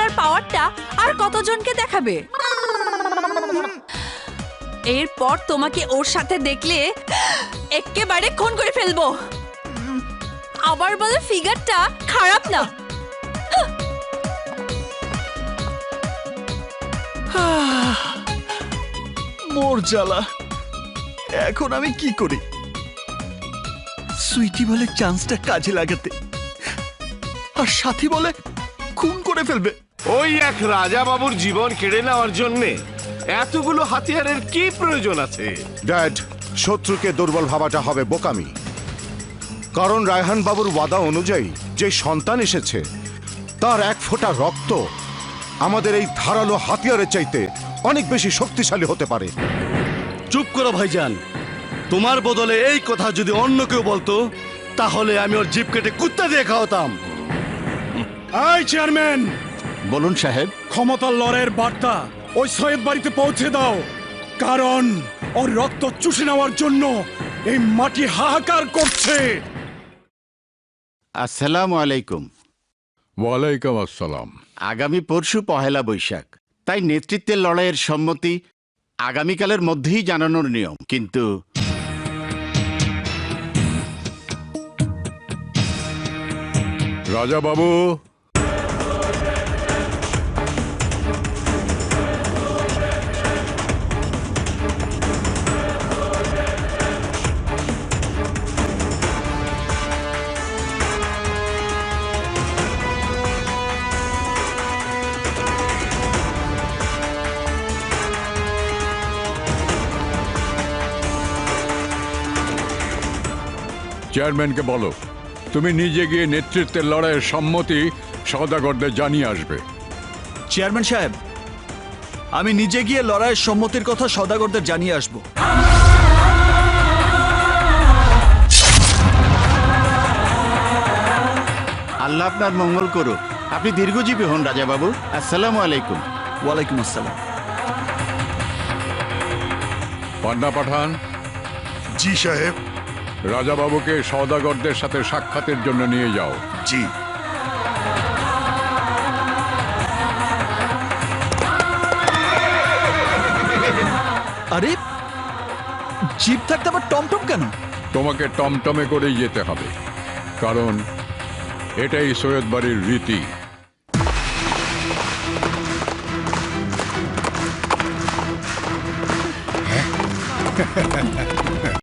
করার পাওয়ারটা আর কতজনকে দেখাবে? এরপর তোমাকে ওর সাথে দেখলে একেবারে খুন করে ফেলবো। আবার বলে ফিগারটা খারাপ না। মোর জ্বালা, এখন আমি কি করি? সুইটি বলে চান্সটা কাজে লাগাতে, আর সাথী বলে খুন করে ফেলবে। ওই এক রাজা বাবুর জীবন কেড়ে নেওয়ার জন্যে এতগুলো হাতিয়ারের কি প্রয়োজন আছে? ড্যাড, শত্রুকে দুর্বল ভাবাটা হবে বোকামি। কারণ রায়হান বাবুর ওয়াদা অনুযায়ী যে সন্তান এসেছে তার এক ফোঁটা রক্ত আমাদের এই ধারালো হাতিয়ারের চাইতে অনেক বেশি শক্তিশালী হতে পারে। চুপ করো ভাইজান, তোমার বদলে এই কথা যদি অন্য কেউ বলতো তাহলে আমি ওর জিভ কেটে কুত্তা দিয়ে খাওয়াতাম। এই চেয়ারম্যান, বলুন সাহেব। ক্ষমতার লড়াইয়ের বার্তা ওই সৈয়দ বাড়িতে পৌঁছে দাও, কারণ ওর রক্ত চুষে নেওয়ার জন্য এই মাটি হাহাকার করছে। আসসালামু আলাইকুম। ওয়ালাইকুম আসসালাম। আগামী পরশু পহেলা বৈশাখ, তাই নেতৃত্বের লড়াইয়ের সম্মতি আগামীকালের মধ্যেই জানানোর নিয়ম। কিন্তু রাজা বাবু, চেয়ারম্যানকে বলো তুমি নিজে গিয়ে নেতৃত্বের লড়াইয়ের সম্মতি সওদাগরদের জানিয়ে আসবে। চেয়ারম্যান সাহেব, আমি নিজে গিয়ে লড়াইয়ের সম্মতির কথা সওদাগরদের জানিয়ে আসব। আল্লাহ আপনার মঙ্গল করুক। আপনি দীর্ঘজীবী হন রাজা বাবু। আসসালামু আলাইকুম। ওয়ালাইকুম আসসালাম। পান্না পাঠান, জি সাহেব। রাজা বাবুকে সওদাগরদের সাথে সাক্ষাতের জন্য নিয়ে যাও। জি। আরে, জিপ থাকতে আবার টমটম কেন? তোমাকে টমটমে করেই যেতে হবে, কারণ এটাই সৈয়দ বাড়ির রীতি।